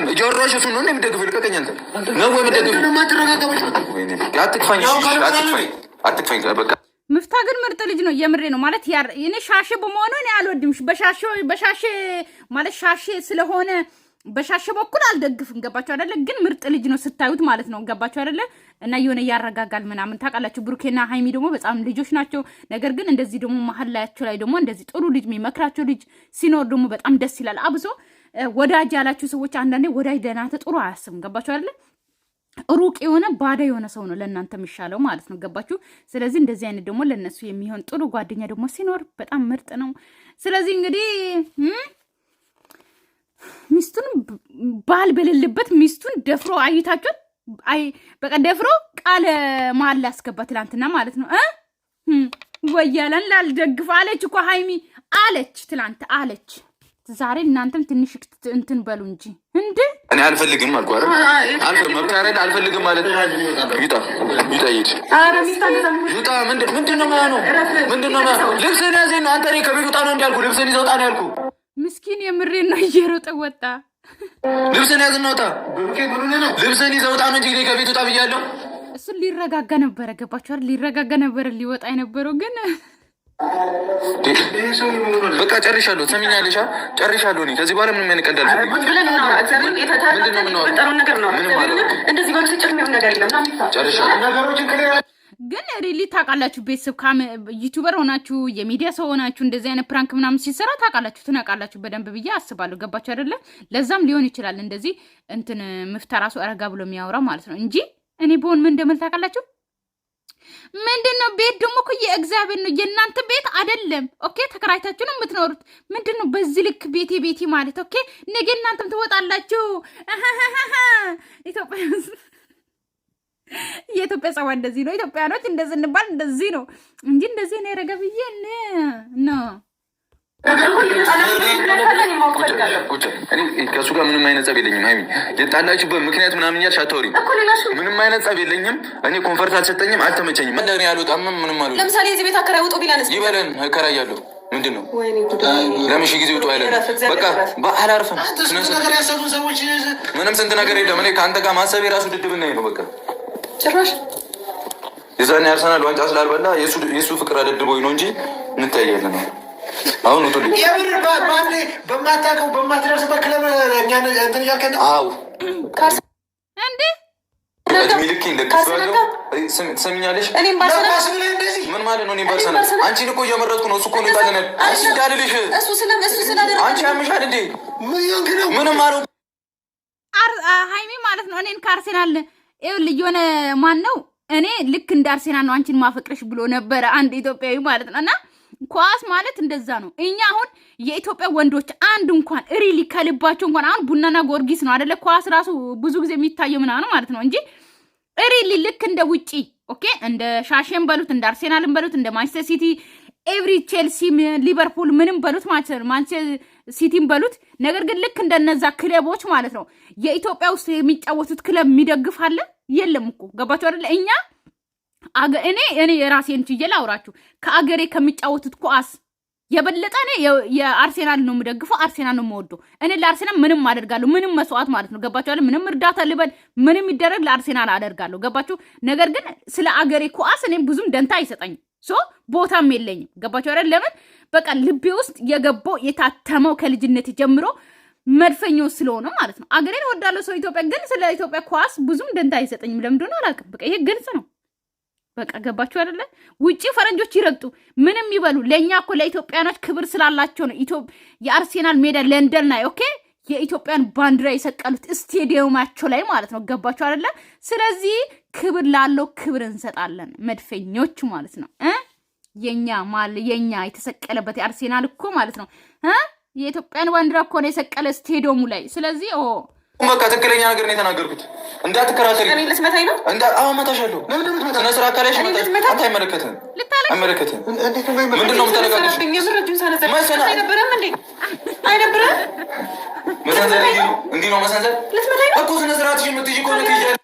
አይደለም እያወራሽ እሱ ነው እንደምደግፍ ልቀቀኝ አንተ ነው ወይ ምደግፍ ነው ማትረጋጋው አትክፋኝ በቃ ምፍታ ግን ምርጥ ልጅ ነው የምሬ ነው ማለት እኔ ሻሽ በመሆኑ እኔ አልወድም በሻሽ ማለት ሻሽ ስለሆነ በሻሽ በኩል አልደግፍም ገባችሁ አይደለ ግን ምርጥ ልጅ ነው ስታዩት ማለት ነው ገባችሁ አይደለ እና የሆነ ያረጋጋል ምናምን ታውቃላችሁ ብሩኬና ሃይሚ ደግሞ በጣም ልጆች ናቸው ነገር ግን እንደዚህ ደግሞ መሀል ላያቸው ላይ ደግሞ እንደዚህ ጥሩ ልጅ የሚመክራቸው ልጅ ሲኖር ደግሞ በጣም ደስ ይላል አብሶ ወዳጅ ያላችሁ ሰዎች አንዳንዴ ወዳጅ ደናተ ጥሩ አያስብም ገባችሁ አይደለ ሩቅ የሆነ ባዳ የሆነ ሰው ነው ለእናንተ የሚሻለው ማለት ነው ገባችሁ ስለዚህ እንደዚህ አይነት ደግሞ ለነሱ የሚሆን ጥሩ ጓደኛ ደግሞ ሲኖር በጣም ምርጥ ነው ስለዚህ እንግዲህ ሚስቱን ባል በሌለበት ሚስቱን ደፍሮ አይታችሁ አይ በቃ ደፍሮ ቃለ መሐላ ያስገባ ትላንትና ማለት ነው ወያለን ላልደግፍ አለች እኮ ሃይሚ አለች ትላንት አለች ዛሬ እናንተም ትንሽ እንትን በሉ እንጂ እንዴ እኔ አልፈልግም አልኩ አይደል መብታረን አልፈልግም ማለት ይጣ ይጣይት አረ ይጣ ምንድነው ማለት ልብስህን ያዘኝ አንተ እኔ ከቤት ወጣ ነው እንዲያልኩ ልብስህን ይዘውጣ ነው ያልኩ ምስኪን የምሬን ነው እየሮጠ ወጣ ልብስህን ያዝና ወጣ ልብስህን ይዘውጣ ነው እንጂ ከቤት ወጣ ብያለሁ እሱ ሊረጋጋ ነበር ገባችሁ አይደል ሊረጋጋ ነበር ሊወጣ የነበረው ግን በቃ ጨርሻለሁ ሰሚኛለሽ ጨርሻለሁ እኔ ከዚህ በኋላ ምንም ያንቀዳል ግን ሪሊ ታውቃላችሁ ቤተሰብ ዩቲዩበር ሆናችሁ የሚዲያ ሰው ሆናችሁ እንደዚህ አይነት ፕራንክ ምናምን ሲሰራ ታውቃላችሁ ትናውቃላችሁ በደንብ ብዬ አስባለሁ ገባችሁ አይደለ ለዛም ሊሆን ይችላል እንደዚህ እንትን ምፍታ ራሱ አረጋ ብሎ የሚያወራው ማለት ነው እንጂ እኔ በሆን ምን እንደምል ታውቃላችሁ ምንድነው ቤት ደግሞ እኮ የእግዚአብሔር ነው የእናንተ ቤት አይደለም ኦኬ ተከራይታችሁ ነው የምትኖሩት ምንድነው በዚህ ልክ ቤቴ ማለት ኦኬ ነገ እናንተም ትወጣላችሁ የኢትዮጵያ ጸባ እንደዚህ ነው ኢትዮጵያኖች እንደዚህ እንባል እንደዚህ ነው እንጂ እንደዚህ ነው ያረጋብዬ ነው ከሱ ጋር ምንም አይነት ጸብ የለኝም ሃይሚ የጣላችሁበት ምክንያት ምናምን እያልሽ አታወሪም ምንም አይነት ጸብ የለኝም እኔ ኮንፈርት አልሰጠኝም አልተመቸኝም እንደኔ ያልወጣም ምንም ማለት ለምሳሌ እዚህ ቤት አከራይ ወጡ ቢላንስ ይበለን አከራያለሁ ምንድነው ለምን ሺ ጊዜ ወጡ አይደለም በቃ አላርፍም ምንም ስንት ነገር የለም እኔ ከአንተ ጋር ማሰብ የራሱ ድድብና ነው በቃ ጭራሽ የዛኔ አርሰናል ዋንጫ ስላልበላ የሱ ፍቅር አደድቦኝ ነው እንጂ እንታያለን ነው አሁን ወጡ የምር ባንዴ በማታውቀው በማትደርስበት ክለብ እኛ እንትን እያልከን አዎ እንዴ ሚልኪ እንደከሰለው ትሰሚኛለሽ ምን ማለት ነው እኔ ባርሰናል አንቺን እኮ እየመረጥኩ ነው እሱ እኮ ነው ታለነ አንቺ እንዳልልሽ እሱ ስላደረገ አንቺ ያምሻል እንዴ ምንም አለው ሃይሚ ማለት ነው እኔን ከአርሴናል ይኸውልህ የሆነ ማን ነው እኔ ልክ እንደ አርሴናል ነው አንቺን ማፈቅርሽ ብሎ ነበረ አንድ ኢትዮጵያዊ ማለት ነው እና ኳስ ማለት እንደዛ ነው እኛ አሁን የኢትዮጵያ ወንዶች አንድ እንኳን ሪሊ ከልባቸው እንኳን አሁን ቡናና ጎርጊስ ነው አይደለ ኳስ ራሱ ብዙ ጊዜ የሚታየው ምናምን ማለት ነው እንጂ ሪሊ ልክ እንደ ውጪ ኦኬ እንደ ሻሼን በሉት እንደ አርሴናልን በሉት እንደ ማንቸስተር ሲቲ ኤቭሪ ቼልሲ ሊቨርፑል ምንም በሉት ማለት ነው ማንቸስተር ሲቲን በሉት ነገር ግን ልክ እንደነዛ ክለቦች ማለት ነው የኢትዮጵያ ውስጥ የሚጫወቱት ክለብ የሚደግፍ አለ የለም እኮ ገባችሁ አይደለ እኛ እኔ የራሴን ችዬ ላውራችሁ ከአገሬ ከሚጫወቱት ኳስ የበለጠ እኔ የአርሴናል ነው የምደግፈው አርሴናል ነው የምወደው እኔ ለአርሴናል ምንም አደርጋለሁ ምንም መስዋዕት ማለት ነው ገባችሁ አይደል ምንም እርዳታ ልበል ምንም ይደረግ ለአርሴናል አደርጋለሁ ገባችሁ ነገር ግን ስለ አገሬ ኳስ እኔ ብዙም ደንታ አይሰጠኝም ሶ ቦታም የለኝም ገባችሁ አይደል ለምን በቃ ልቤ ውስጥ የገባው የታተመው ከልጅነት ጀምሮ መድፈኛው ስለሆነ ማለት ነው አገሬን ወዳለው ሰው ኢትዮጵያ ግን ስለ ኢትዮጵያ ኳስ ብዙም ደንታ አይሰጠኝም ለምን እንደሆነ አላውቅም በቃ ይሄ ግልጽ ነው በቃ ገባችሁ አይደለ ውጪ ፈረንጆች ይረግጡ ምንም ይበሉ ለኛ እኮ ለኢትዮጵያኖች ክብር ስላላቸው ነው የአርሴናል ሜዳ ለንደን ላይ ኦኬ የኢትዮጵያን ባንዲራ የሰቀሉት ስቴዲየማቸው ላይ ማለት ነው ገባችሁ አይደለ ስለዚህ ክብር ላለው ክብር እንሰጣለን መድፈኞች ማለት ነው የኛ የተሰቀለበት የአርሴናል እኮ ማለት ነው የኢትዮጵያን ባንዲራ እኮ ነው የሰቀለ ስቴዲየሙ ላይ ስለዚህ በቃ ትክክለኛ ነገር ነው የተናገርኩት እንዳትከራከሪ እኔ ልትመታኝ ነው አዎ መታሻለሁ ስነ ስርዓት ካለሽ አንተ አይመለከትህም ምንድነው የምታደርጋለሽ የምረጁን ሳነዘር አይነበረም እንዴ አይነበረም መሰንዘር እንዲህ ነው መሰንዘር ልትመታኝ ነው እኮ ስነ ስርዓትሽ የምትይዥ ከሆነ ትይዣለሽ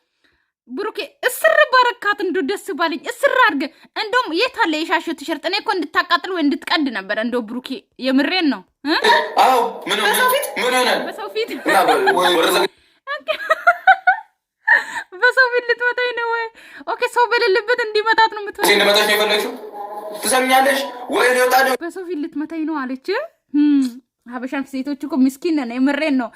ብሩኬ እስር ባረካት እንዶ ደስ ባለኝ እስር አድርገ እንደውም የት አለ የሻሽው ቲሸርት እኔ እኮ እንድታቃጥል ወይ እንድትቀድ ነበር እንደው ብሩኬ የምሬን ነው አዎ ምን ሆነ በሰው ፊት በሌለበት እንዲመታት ነው የምትፈልገው። እንዲመታሽ ነው የፈለግሽው? ትሰምኛለሽ ወይ? ሊወጣልሽ በሰው ፊት ልትመታኝ ነው አለች። ሀበሻን ሴቶች እኮ ምስኪን ነን። የምሬን ነው።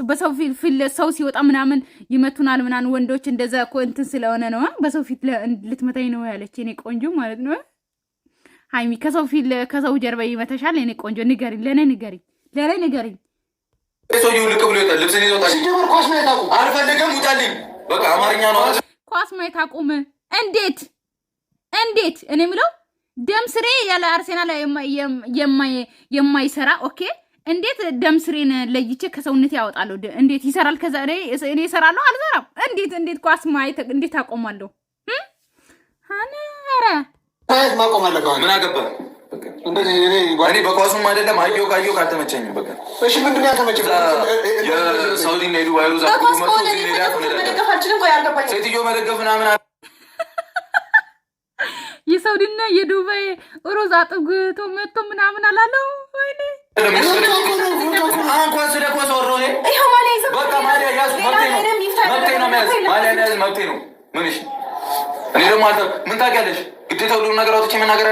በሰው ፊት ሰው ሲወጣ ምናምን ይመቱናል ምናምን። ወንዶች እንደዛ እኮ እንትን ስለሆነ ነው። በሰው ፊት ልትመታኝ ነው ያለች የኔ ቆንጆ ማለት ነው። ሃይሚ ከሰው ፊት ከሰው ጀርባ ይመተሻል የኔ ቆንጆ። ንገሪኝ፣ ለኔ ንገሪኝ። ሰውዬው ልቅ ብሎ ይወጣል። ልብስን ይወጣል። ሲጀመር ኳስ ማየት አቁም። አልፈልግም፣ ውጣልኝ። በቃ አማርኛ ነው። ኳስ ማየት አቁም። እንዴት እኔ የምለው ደም ስሬ ያለ አርሴናል የማይሰራ ኦኬ። እንዴት ደም ስሬን ለይቼ ከሰውነት ያወጣለሁ? እንዴት ይሰራል? ከዛ እኔ እሰራለሁ አልሰራም? እንዴት ኳስ ማየት እንዴት አቆማለሁ? አናራ ማየት ማቆም አለበት። ምን አገባህ? እኔ በኳሱም አይደለም አየሁ ካልተመቸኝም በቃ እሺ። ምንድን ነው ያልተመቸኝ? የሳውዲ እና የዱባይ ሩዛ ሴትዮ መደገፍ ምናምን የሳውዲና የዱባይ ሮዝ አጥግቶ መጥቶ ምናምን አላለው። ወይኔ እንኳን ስለ ኳስ ወሮ በቃ ማሊያ ያዙ። መብቴ ነው። ምን እሺ፣ እኔ ደግሞ ምን ታውቂያለሽ? ግዴታ ሁሉም ነገር አውጥቼ መናገር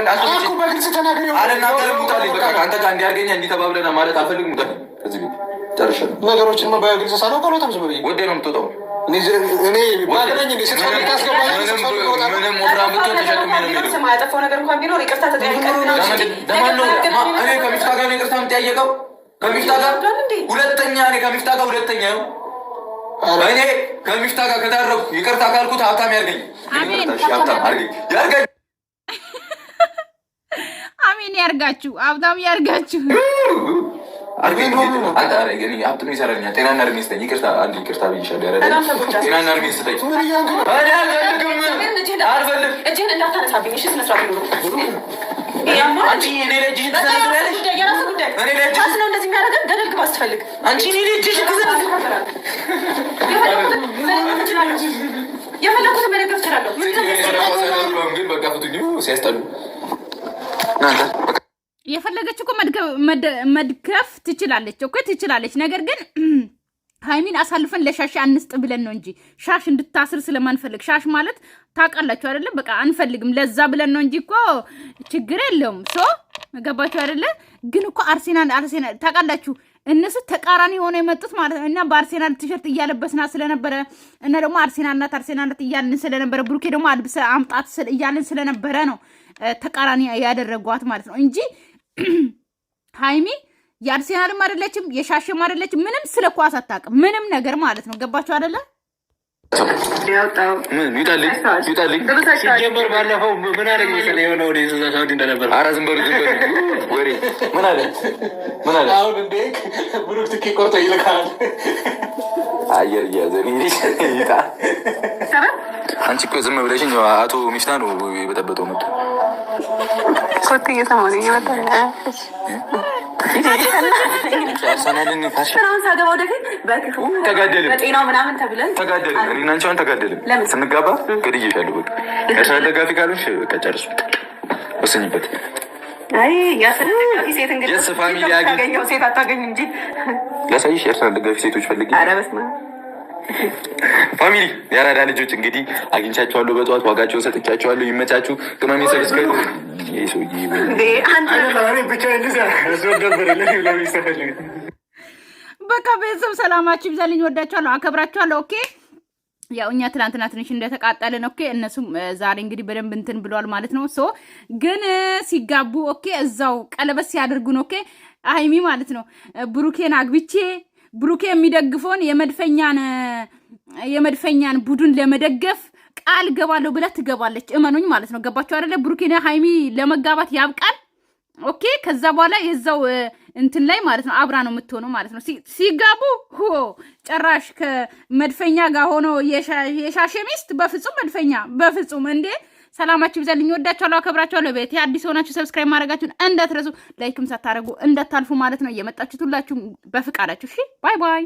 አልናገርም። ውጣልኝ በቃ ከአንተ ጋር እንዲያርገኛ እንዲተባብለና ማለት አልፈልግም። ውጣልኝ ከዚህ ቤት ጨርሻለሁ። ነገሮችን በግልጽ ሳላውቅ አልወጣም። ወዴ ነው የምትወጣው? ምንም ወፍራም ብትሆን ተሸክሜ ነው የምሄደው። ያጠፋው ነገር እንኳን ቢኖር ይቅርታ ተጠያይቀን እኔ ከሚፍታ ጋር ነው ይቅርታ የምጠያየቀው። ከሚፍታ ጋር ሁለተኛ ነው። እኔ ከሚፍታ ጋር ከታረኩ ይቅርታ ካልኩት ሀብታም ያርገኝ። አሜን ያርጋችሁ፣ ሀብታም ያርጋችሁ። ሀብትም ይሰራልኛል። ጤናና እድሜ ስጠኝ። ይቅርታ ብዬሻለሁ። ጤናና እድሜ ስጠኝ። የፈለገች እኮ መድገፍ ትችላለች እኮ ትችላለች። ነገር ግን ሃይሚን አሳልፈን ለሻሽ አንስጥ ብለን ነው እንጂ ሻሽ እንድታስር ስለማንፈልግ። ሻሽ ማለት ታውቃላችሁ አይደለም? በቃ አንፈልግም ለዛ ብለን ነው እንጂ እኮ ችግር የለውም። ገባችሁ አይደለ? ግን እኮ አርሴናል ታውቃላችሁ እነሱ ተቃራኒ ሆነ የመጡት ማለት ነው። እና በአርሴናል ቲሸርት እያለበስና ስለነበረ እና ደግሞ አርሴናልነት እያልን ስለነበረ ብሩኬ ደግሞ አልብሰ አምጣት እያልን ስለነበረ ነው ተቃራኒ ያደረጓት ማለት ነው እንጂ ሃይሚ የአርሴናልም አይደለችም የሻሽም አይደለችም። ምንም ስለ ኳስ አታውቅም ምንም ነገር ማለት ነው። ገባችሁ አይደለ? ይውጣልኝ። ሲጀመር ባለፈው ምን አለኝ መሰለኝ የሆነ ወደ ሳውዲ እንደነበር። ኧረ ዝም በሉ ወሬ። ምን አለ? አሁን እንዴ ብሩክ ትኬት ቆርጦ ይልካል። አየር እያዘን ይጣ። አንቺ እኮ ዝም ብለሽኝ አቶ ሚፍታ ነው የበጠበጠው መጡ ኮት እየሰማሁ ነው። አርሰናልን ሳገባ ወደፊት ተጋደልን በጤናው ምናምን ተብለን ተጋደልን። እኔና አንቺ አሁን ተጋደልን። ስንጋባ ገድዬሻለሁ። በቃ የአርሰናል ደጋፊ ካልሆንሽ በቃ ጨርሱ፣ ወስኝበት። አይ የአርሰናል ሴት እንግዲህ ፋሚሊ ያገኘው ሴት አታገኝ እንጂ ላሳይሽ። የአርሰናል ደጋፊ ሴቶች ፈልጊ። ኧረ በስመ አብ ፋሚሊ የአራዳ ልጆች እንግዲህ አግኝቻቸዋለሁ። በጠዋት ዋጋቸውን ሰጥቻቸዋለሁ። ይመቻችሁ። ቅመሜ ሰብስክራይብ በቃ ቤተሰብ ሰላማችሁ ይብዛልኝ። ወዳችኋለሁ፣ አከብራችኋለሁ። ኦኬ ያው እኛ ትናንትና ትንሽ እንደተቃጠልን ኦኬ፣ እነሱም ዛሬ እንግዲህ በደንብ እንትን ብለዋል ማለት ነው። ግን ሲጋቡ ኦኬ እዛው ቀለበት ሲያደርጉን ኦኬ ሃይሚ ማለት ነው ብሩኬን አግብቼ ብሩኬ የሚደግፈውን የመድፈኛን ቡድን ለመደገፍ ቃል ገባለሁ ብላ ትገባለች። እመኑኝ ማለት ነው። ገባችሁ አይደለ? ብሩኬና ሃይሚ ለመጋባት ያብቃል። ኦኬ ከዛ በኋላ የዛው እንትን ላይ ማለት ነው አብራ ነው የምትሆነው ማለት ነው። ሲጋቡ ጭራሽ ከመድፈኛ ጋር ሆኖ የሻሸ ሚስት በፍጹም እንዴ! ሰላማችሁ ይብዛልኝ። ወዳችኋለሁ፣ አከብራችኋለሁ። ቤቴ አዲስ ሆናችሁ ሰብስክራይብ ማድረጋችሁን እንዳትረሱ፣ ላይክም ሳታረጉ እንዳታልፉ ማለት ነው። እየመጣችሁት ሁላችሁም በፍቃዳችሁ። እሺ ባይ ባይ።